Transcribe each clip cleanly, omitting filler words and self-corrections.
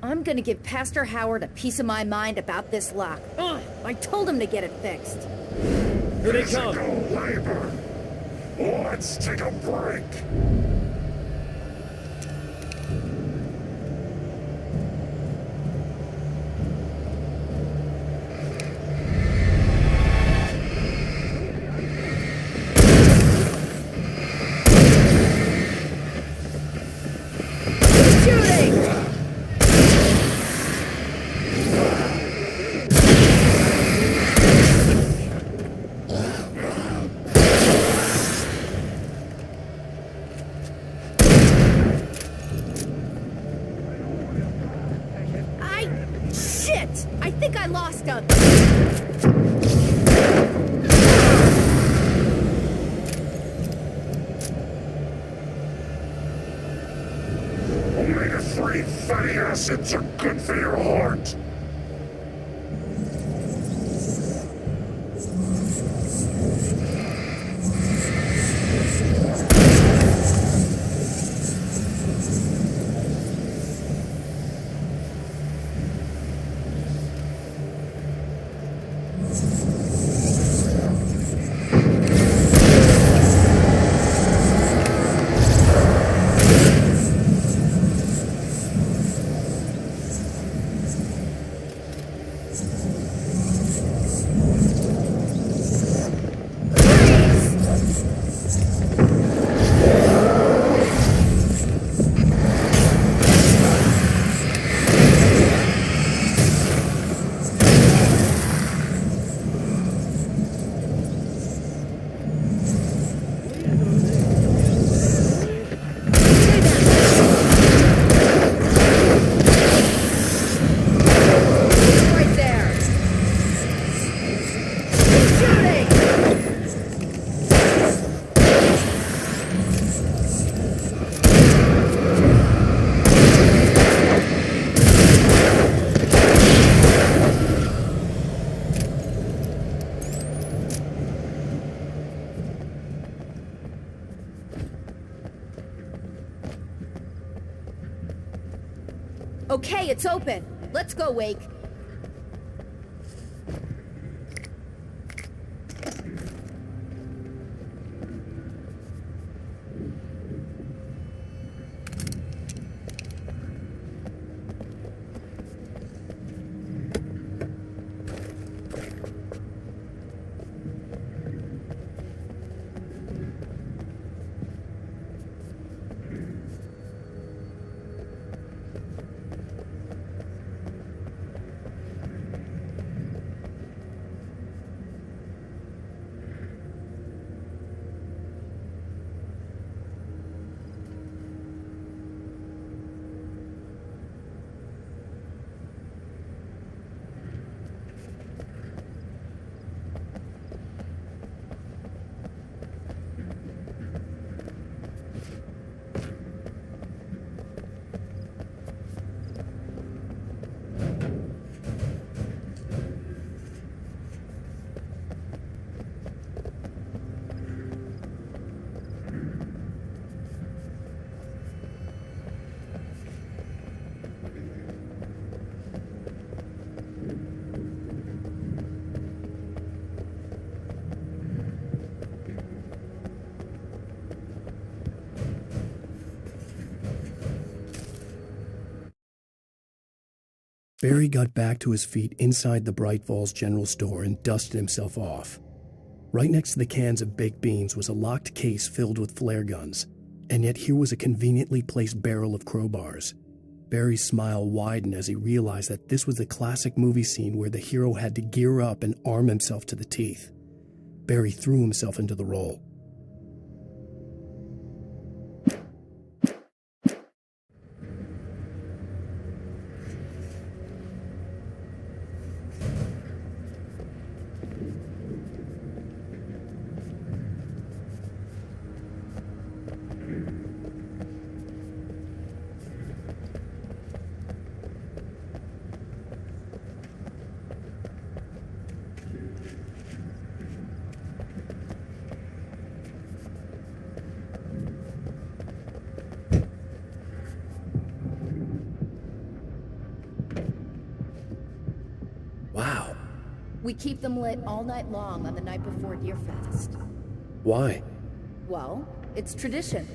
I'm gonna give Pastor Howard a piece of my mind about this lock. Ugh, I told him to get it fixed. Here they come. Physical labor. Let's take a break. I think I lost him. Omega-3 fatty acids are good for your heart. Okay, it's open. Let's go, Wake. Barry got back to his feet inside the Bright Falls General Store and dusted himself off. Right next to the cans of baked beans was a locked case filled with flare guns, and yet here was a conveniently placed barrel of crowbars. Barry's smile widened as he realized that this was the classic movie scene where the hero had to gear up and arm himself to the teeth. Barry threw himself into the role. We keep them lit all night long on the night before Deerfest. Why? Well, it's tradition.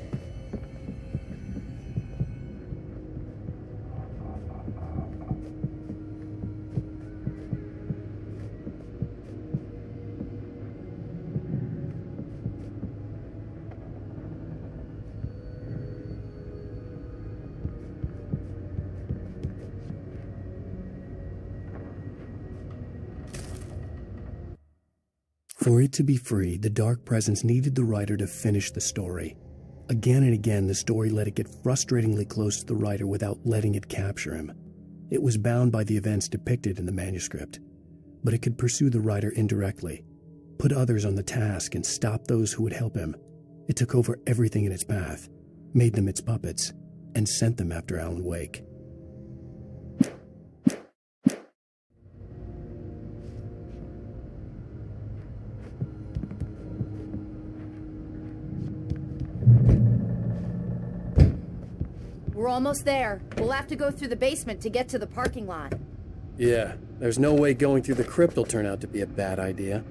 For it to be free, the Dark Presence needed the writer to finish the story. Again and again, the story let it get frustratingly close to the writer without letting it capture him. It was bound by the events depicted in the manuscript, but it could pursue the writer indirectly, put others on the task, and stop those who would help him. It took over everything in its path, made them its puppets, and sent them after Alan Wake. We're almost there. We'll have to go through the basement to get to the parking lot. Yeah, there's no way going through the crypt will turn out to be a bad idea.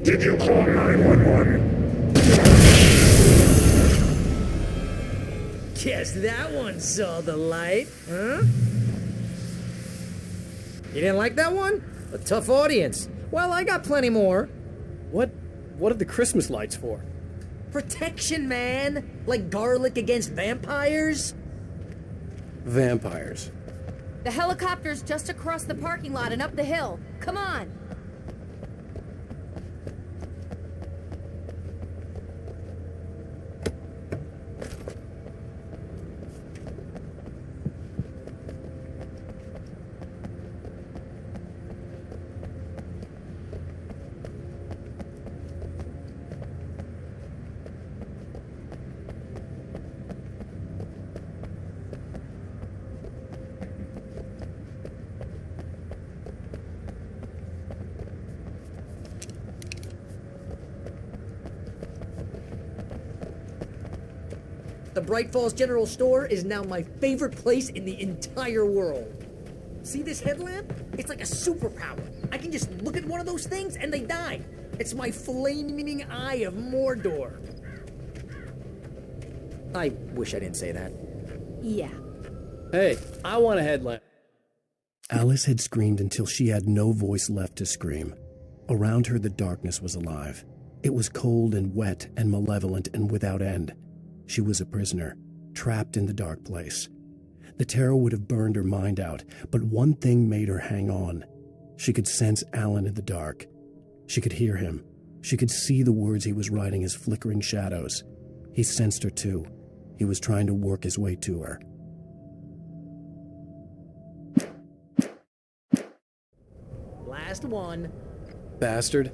Did you call 911? Guess that one saw the light, huh? You didn't like that one? A tough audience. Well, I got plenty more. What are the Christmas lights for? Protection, man! Like garlic against vampires? Vampires. The helicopter's just across the parking lot and up the hill. Come on! The Bright Falls General Store is now my favorite place in the entire world. See this headlamp? It's like a superpower. I can just look at one of those things and they die. It's my flaming eye of Mordor. I wish I didn't say that. Yeah. Hey, I want a headlamp. Alice had screamed until she had no voice left to scream. Around her, the darkness was alive. It was cold and wet and malevolent and without end. She was a prisoner, trapped in the dark place. The terror would have burned her mind out, but one thing made her hang on. She could sense Alan in the dark. She could hear him. She could see the words he was writing as flickering shadows. He sensed her too. He was trying to work his way to her. Last one. Bastard.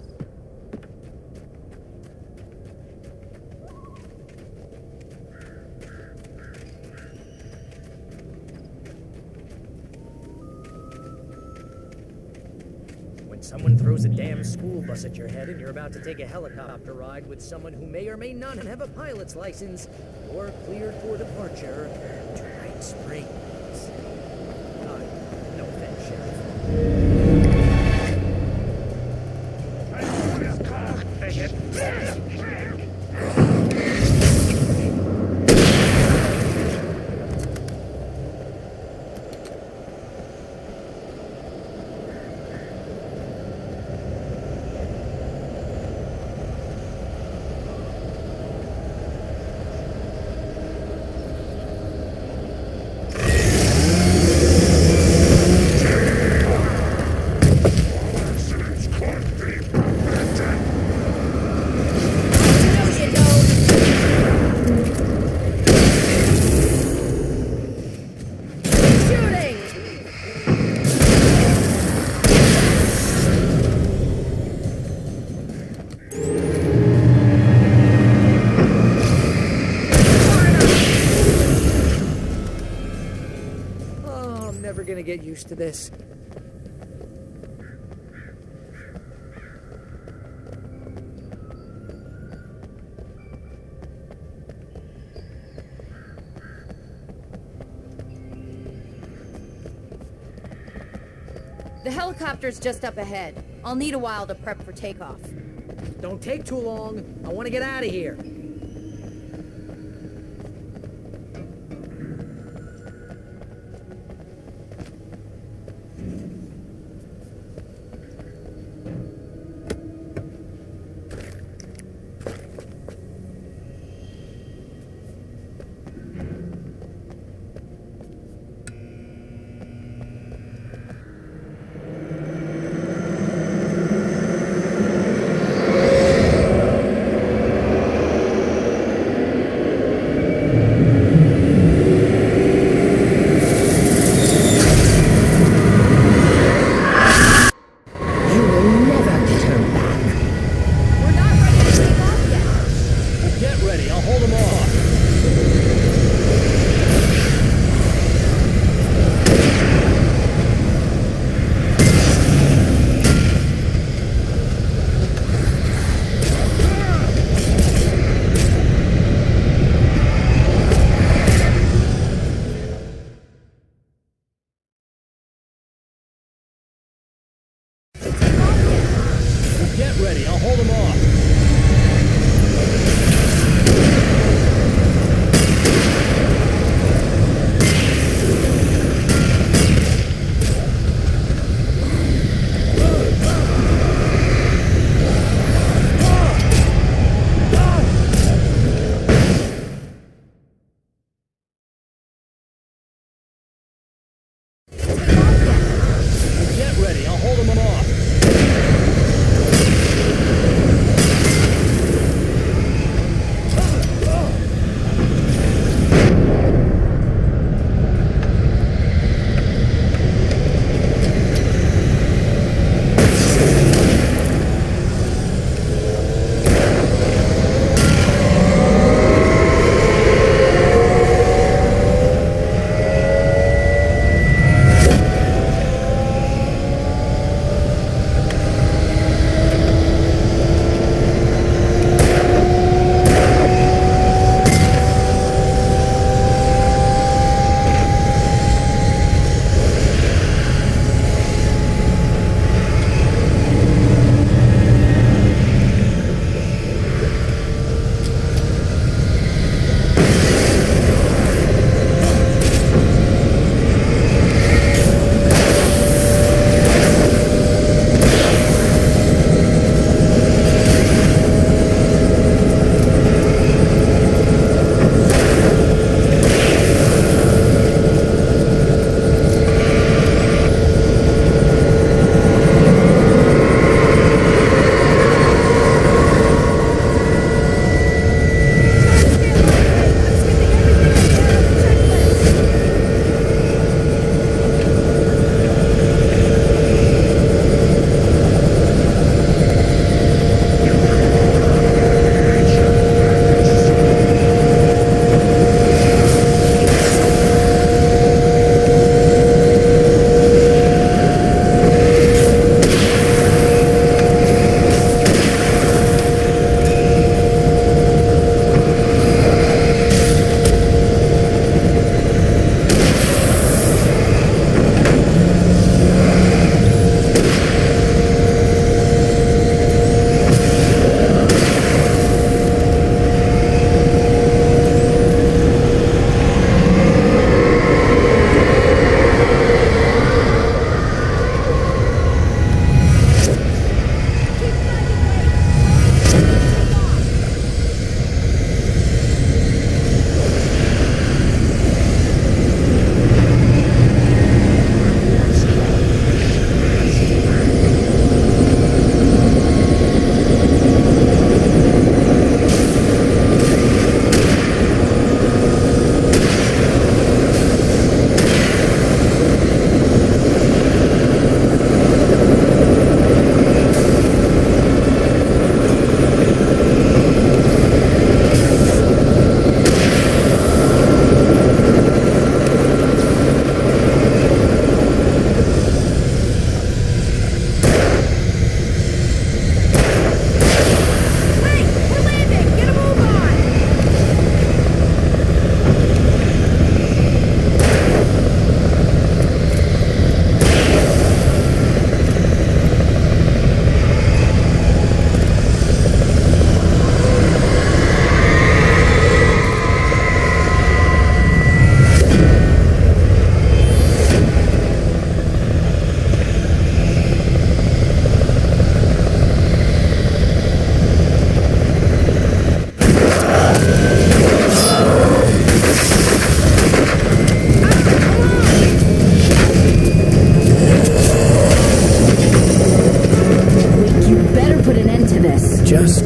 Someone throws a damn school bus at your head and you're about to take a helicopter ride with someone who may or may not have a pilot's license, you're cleared for departure to Bright Springs. No offense, Sheriff. Gonna get used to this. The helicopter's just up ahead. I'll need a while to prep for takeoff. Don't take too long. I want to get out of here.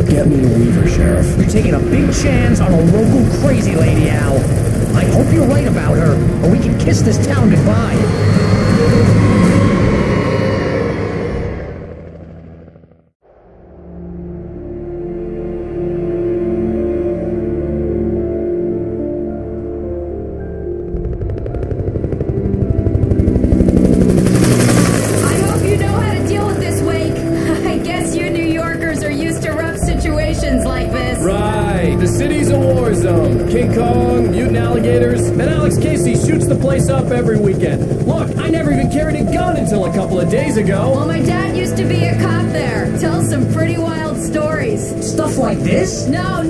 Get me a Weaver, Sheriff. You're taking a big chance on a local crazy lady, Al. I hope you're right about her, or we can kiss this town goodbye. Every weekend. Look, I never even carried a gun until a couple of days ago. Well, my dad used to be a cop there. Tells some pretty wild stories. Stuff like this? No,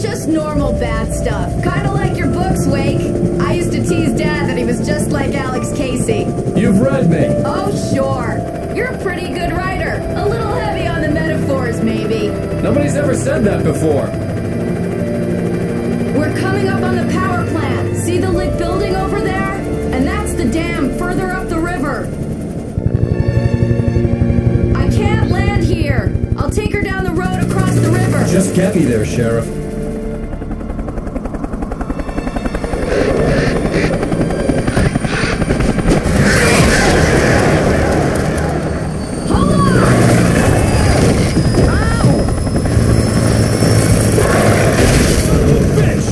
just normal bad stuff. Kinda like your books, Wake. I used to tease Dad that he was just like Alex Casey. You've read me. Oh, sure. You're a pretty good writer. A little heavy on the metaphors, maybe. Nobody's ever said that before. We're coming up on the power plant. See the lit building over there? And that's the dam further up the river. I can't land here. I'll take her down the road across the river. Just get me there, Sheriff. Hold on! Ow! Bitch!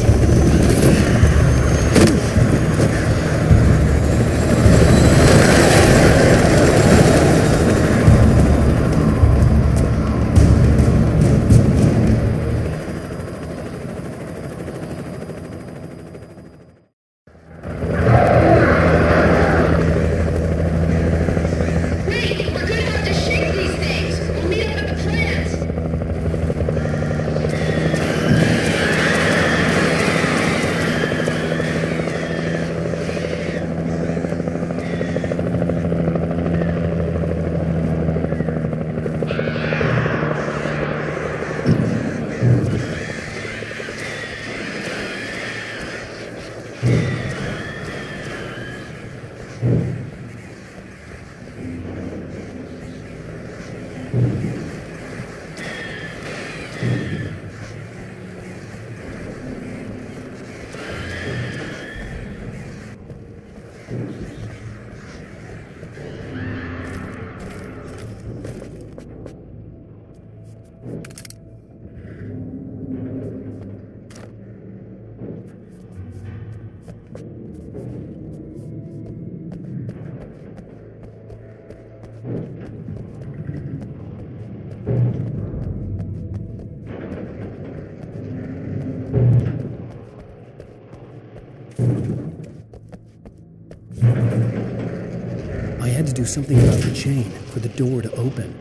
I had to do something about the chain for the door to open.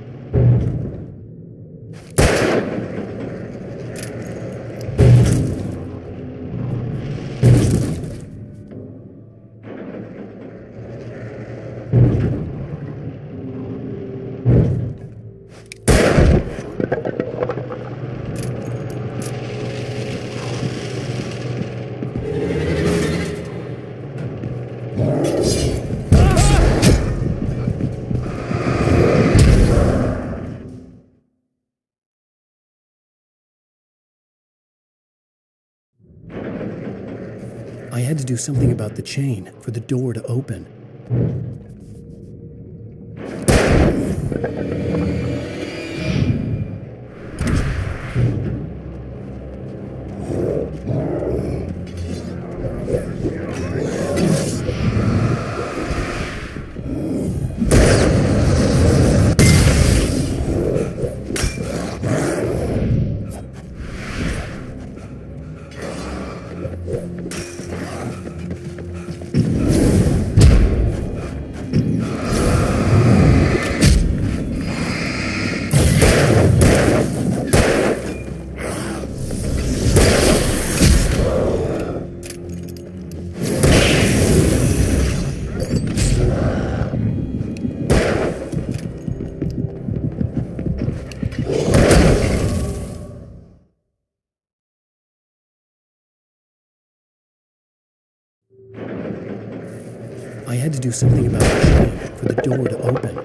I had to do something about the chain for the door to open. I had to do something about the chain for the door to open.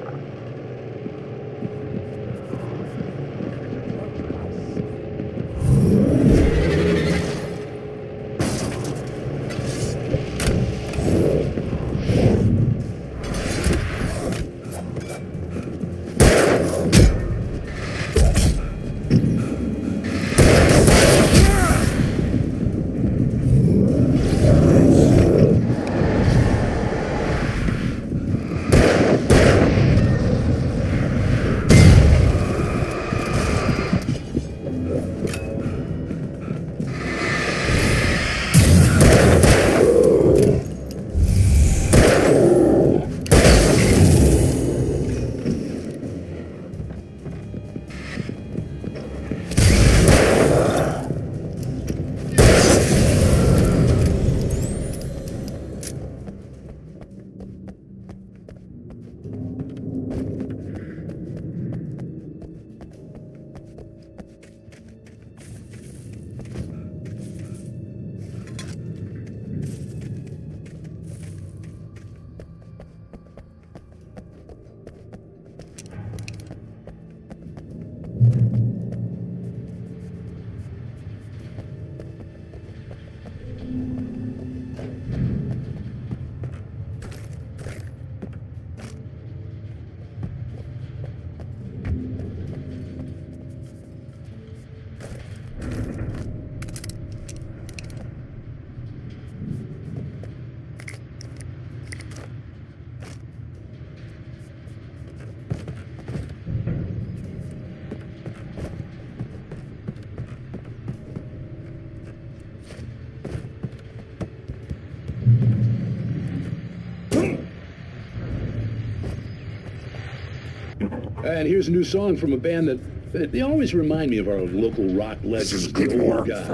And here's a new song from a band that they always remind me of our local rock legends, the old guys.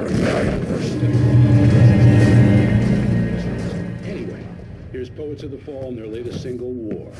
Anyway, here's Poets of the Fall and their latest single, War.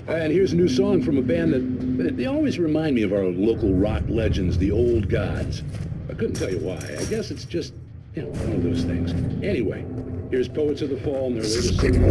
And here's a new song from a band that they always remind me of our local rock legends, the old gods. I couldn't tell you why. I guess it's just, one of those things. Anyway, here's Poets of the Fall and their latest single.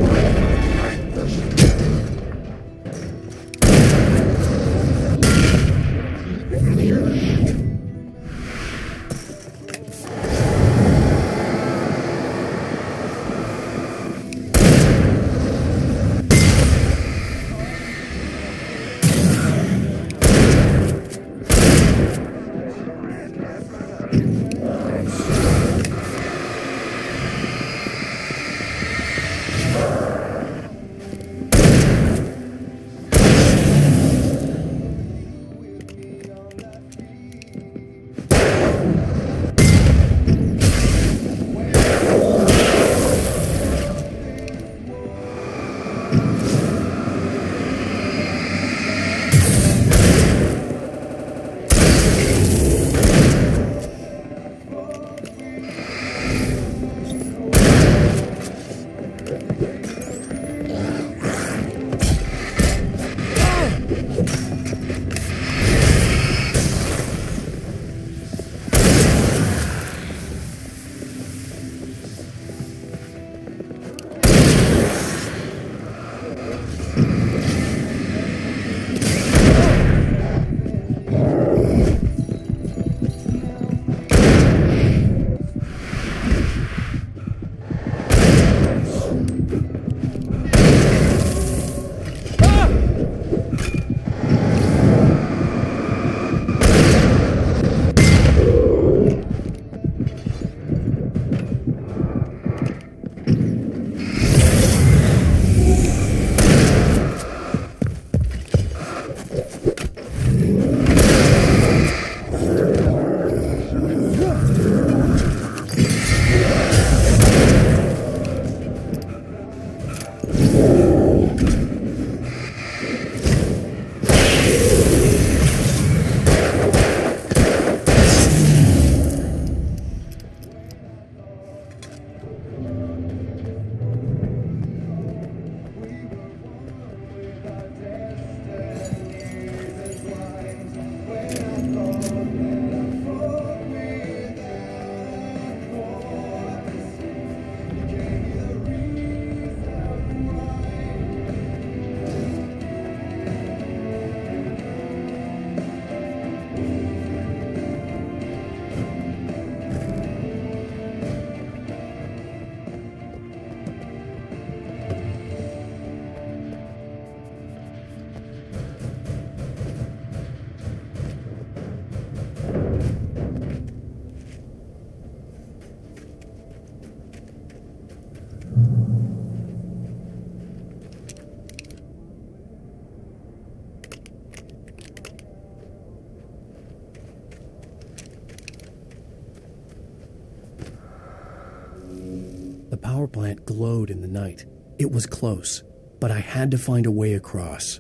The power plant glowed in the night. It was close, but I had to find a way across.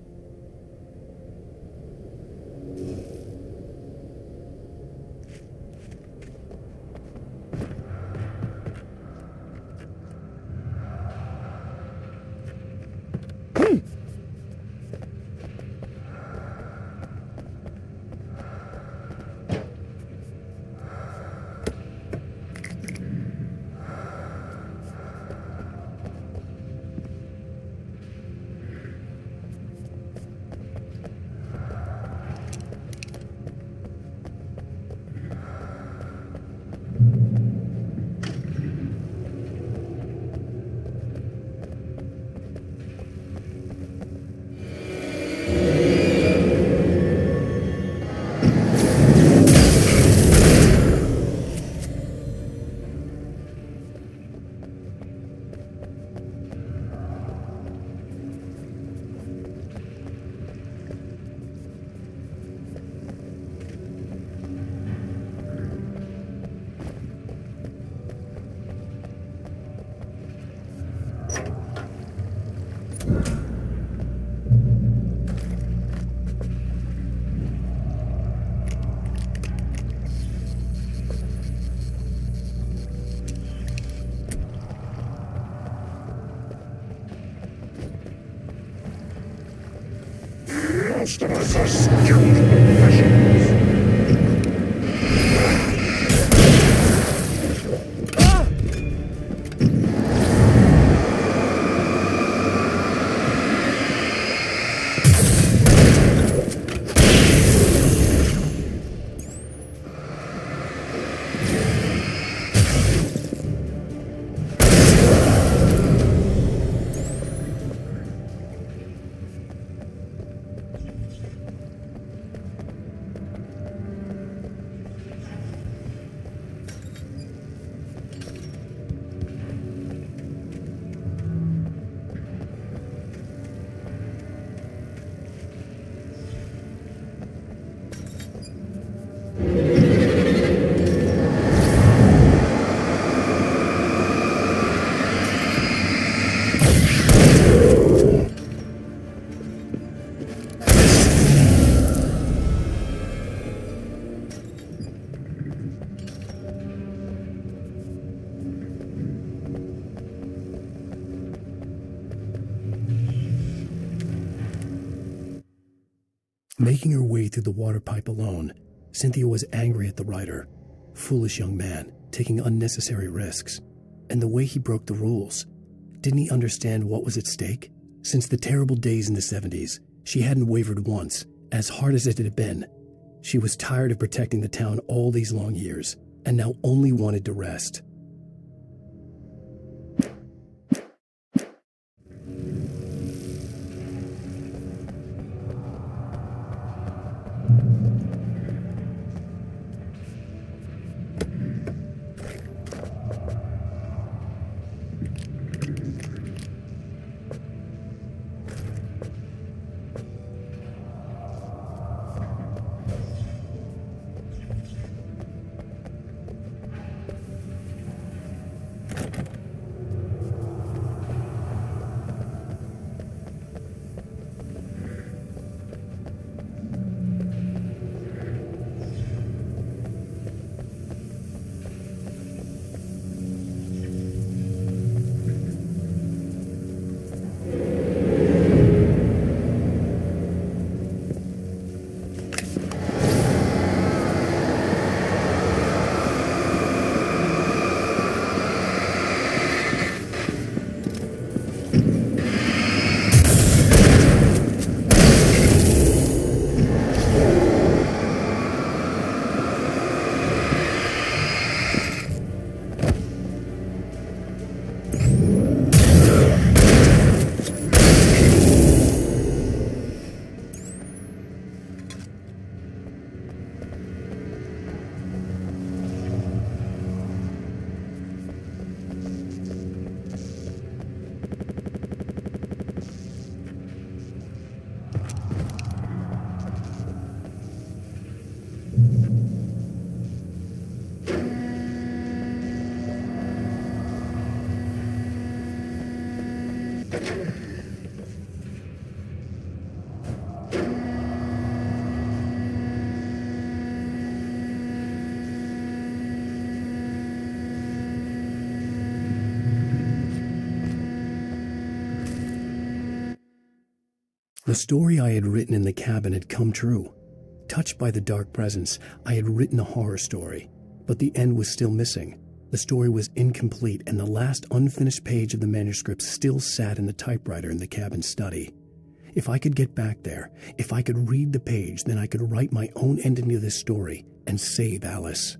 customers are skilled professionals. Making her way through the water pipe alone, Cynthia was angry at the writer. Foolish young man, taking unnecessary risks. And the way he broke the rules. Didn't he understand what was at stake? Since the terrible days in the 70s, she hadn't wavered once, as hard as it had been. She was tired of protecting the town all these long years, and now only wanted to rest. The story I had written in the cabin had come true. Touched by the dark presence, I had written a horror story, but the end was still missing. The story was incomplete, and the last unfinished page of the manuscript still sat in the typewriter in the cabin study. If I could get back there, if I could read the page, then I could write my own ending to this story and save Alice.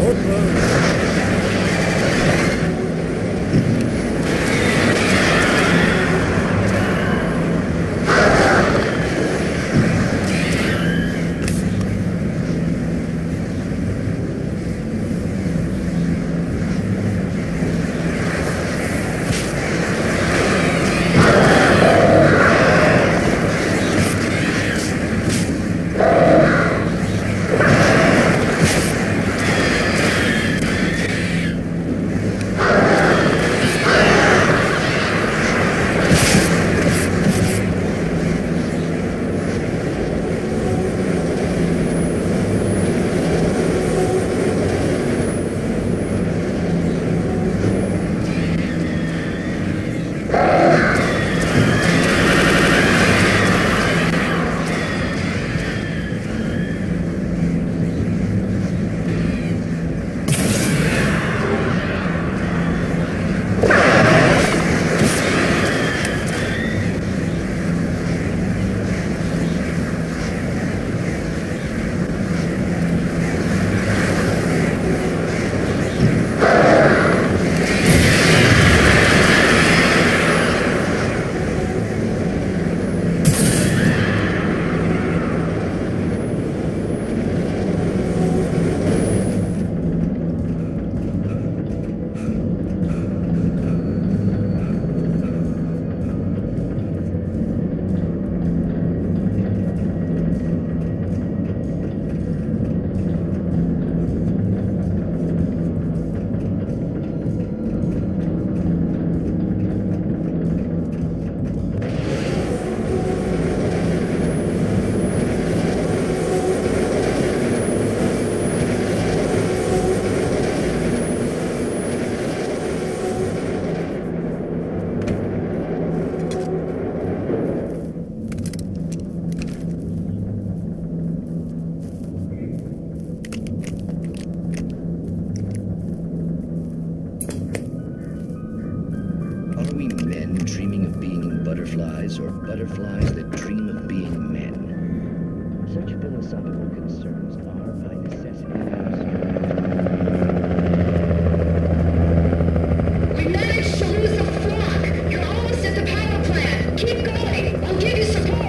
Or both. Are we men dreaming of being butterflies, or butterflies that dream of being men? Such philosophical concerns are, by necessity, We managed to lose the flock! You're almost at the power plant! Keep going! I'll give you support!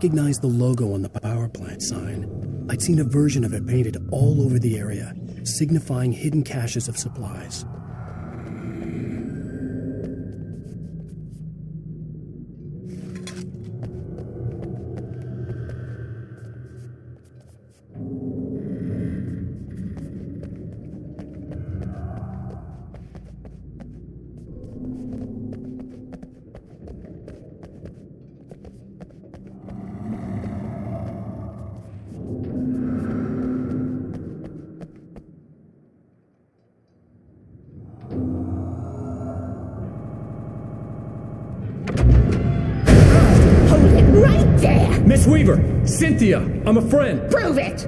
recognized the logo on the power plant sign. I'd seen a version of it painted all over the area, signifying hidden caches of supplies. Miss Weaver! Cynthia! I'm a friend! Prove it!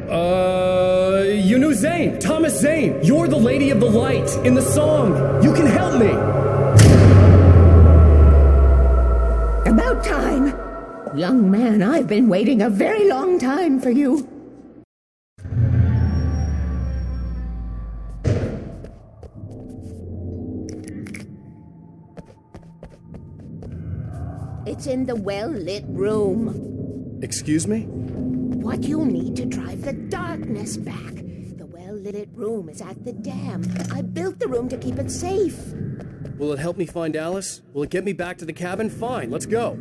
You knew Zane! Thomas Zane! You're the Lady of the Light in the song! You can help me! About time! Young man, I've been waiting a very long time for you. It's in the well-lit room. Excuse me? What you need to drive the darkness back. The well-lit room is at the dam. I built the room to keep it safe. Will it help me find Alice? Will it get me back to the cabin? Fine, let's go.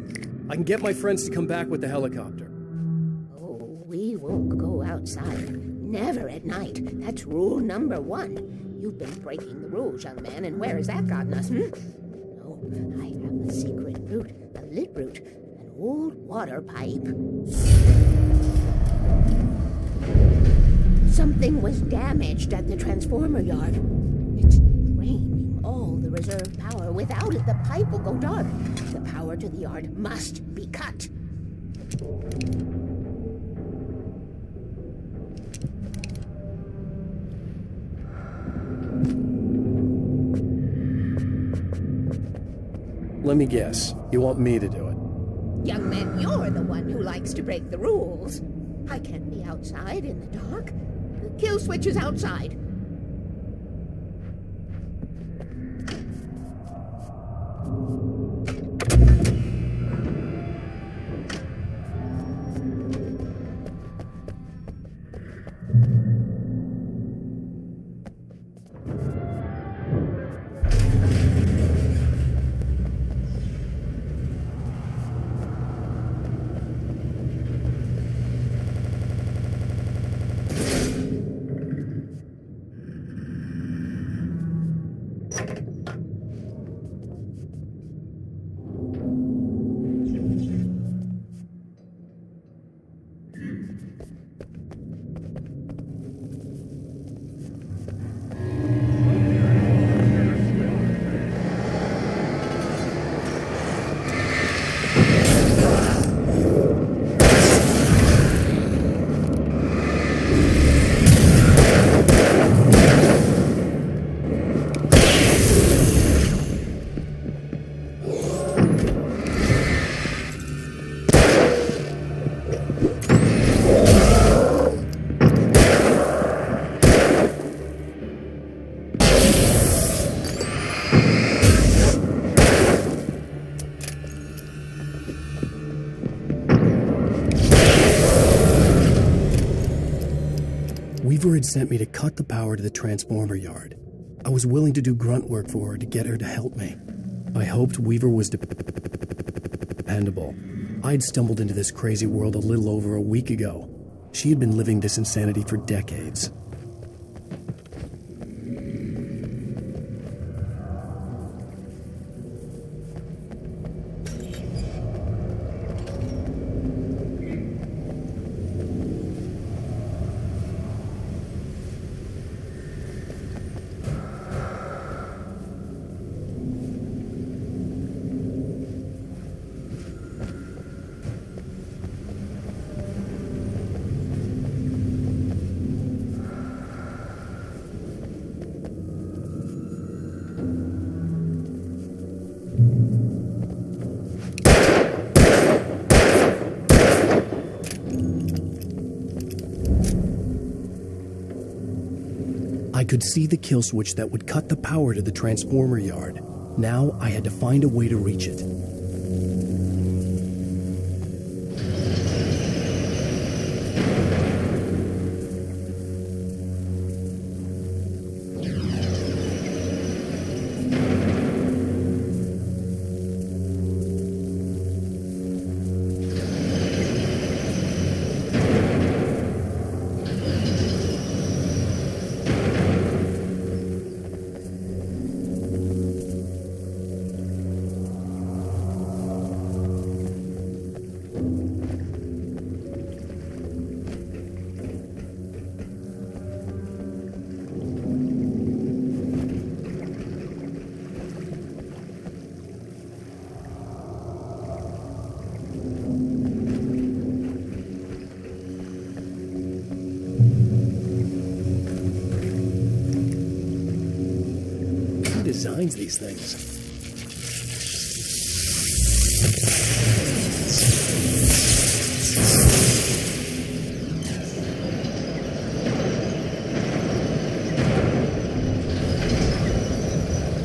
I can get my friends to come back with the helicopter. Oh, we won't go outside. Never at night. That's rule number 1. You've been breaking the rules, young man, and where has that gotten us, Oh, I have a secret route, a lit route, an old water pipe. Something was damaged at the transformer yard. It's draining all the reserve power. Without it, the pipe will go dark. The power to the yard must be cut. Let me guess. You want me to do it? Young man, you're the one who likes to break the rules. I can't be outside in the dark. The kill switch is outside. Weaver had sent me to cut the power to the transformer yard. I was willing to do grunt work for her to get her to help me. I hoped Weaver was dependable. I'd stumbled into this crazy world a little over a week ago. She had been living this insanity for decades. I could see the kill switch that would cut the power to the transformer yard. Now I had to find a way to reach it. designs these things?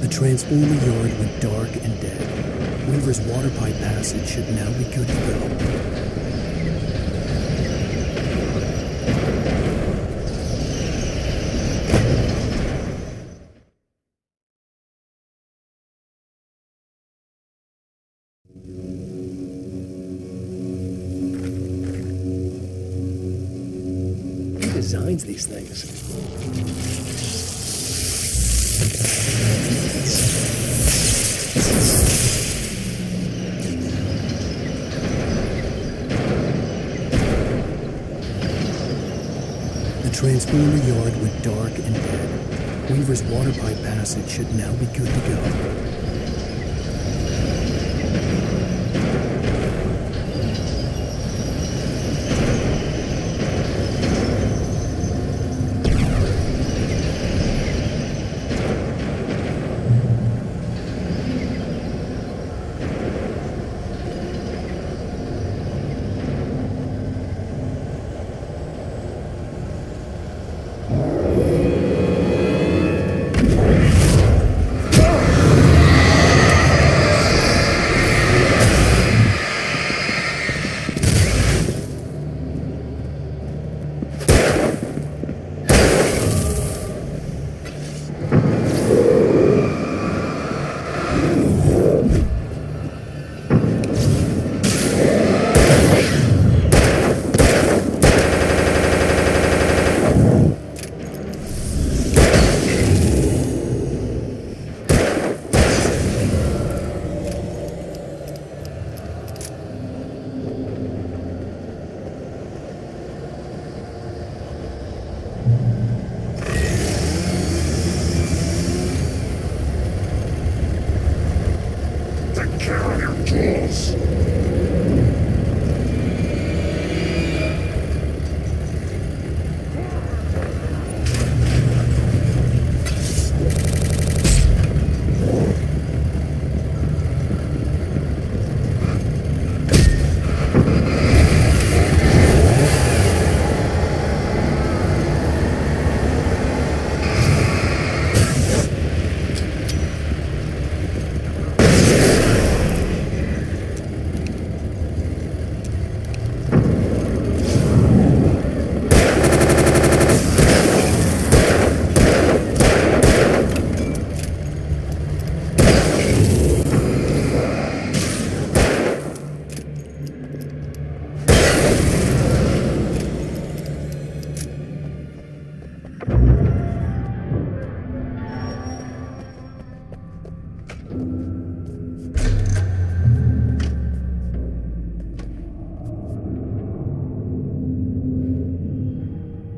The transformer yard went dark and dead. Weaver's water pipe passage should now be good to go. Who designs these things? The transformer yard went dark and dead. Weaver's water pipe passage should now be good to go. Take care of your tools.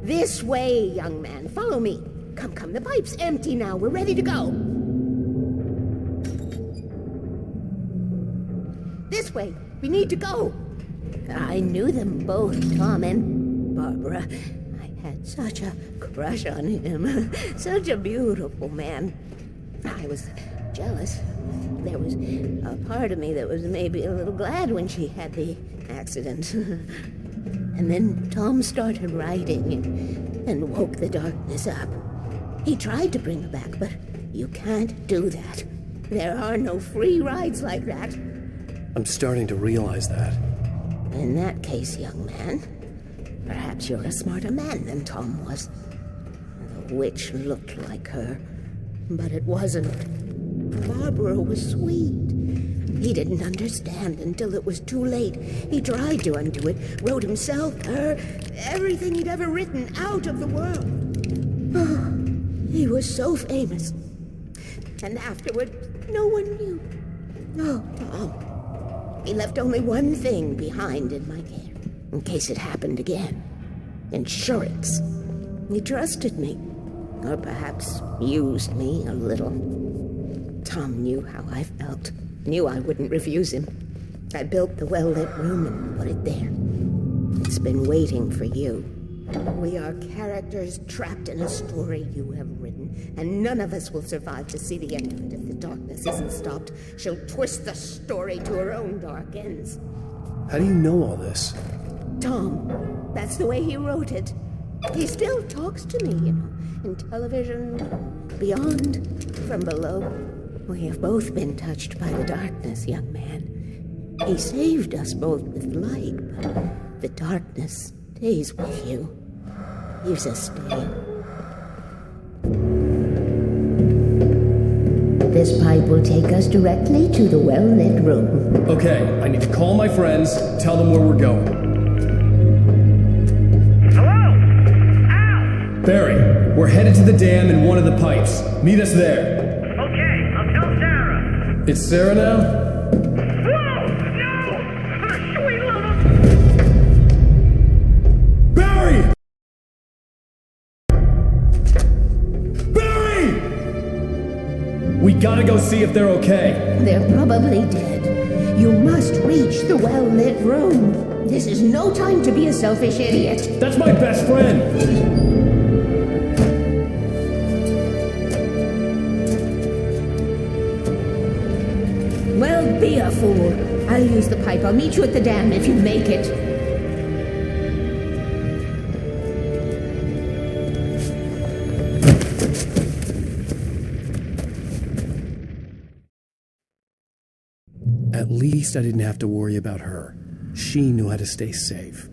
This way, young man. Follow me. Come, come. The pipe's empty now. We're ready to go. This way. We need to go. I knew them both, Tom and Barbara. I had such a crush on him. Such a beautiful man. I was jealous. There was a part of me that was maybe a little glad when she had the accident. And then Tom started writing and woke the darkness up. He tried to bring her back, but you can't do that. There are no free rides like that. I'm starting to realize that. In that case, young man, perhaps you're a smarter man than Tom was. The witch looked like her, but it wasn't. Barbara was sweet. He didn't understand until it was too late. He tried to undo it, wrote himself, her, everything he'd ever written out of the world. Oh, he was so famous. And afterward, no one knew. Oh, Tom. He left only one thing behind in my care, in case it happened again. Insurance. He trusted me. Or perhaps used me a little. Tom knew how I felt. Knew I wouldn't refuse him. I built the well-lit room and put it there. It's been waiting for you. We are characters trapped in a story you have written, and none of us will survive to see the end of it if the darkness isn't stopped. She'll twist the story to her own dark ends. How do you know all this? Tom, that's the way he wrote it. He still talks to me, you know, in television, beyond, from below. We have both been touched by the darkness, young man. He saved us both with light, but the darkness stays with you. Leaves a stain. This pipe will take us directly to the well-lit room. Okay, I need to call my friends, tell them where we're going. Hello? Al! Barry, we're headed to the dam in one of the pipes. Meet us there. Okay, I'll tell Sarah. It's Sarah now? Whoa! No! For the sweet love of... Barry! Barry! We gotta go see if they're okay. They're probably dead. You must reach the well-lit room. This is no time to be a selfish idiot. That's my best friend. Well, be a fool. I'll use the pipe. I'll meet you at the dam if you make it. At least I didn't have to worry about her. She knew how to stay safe.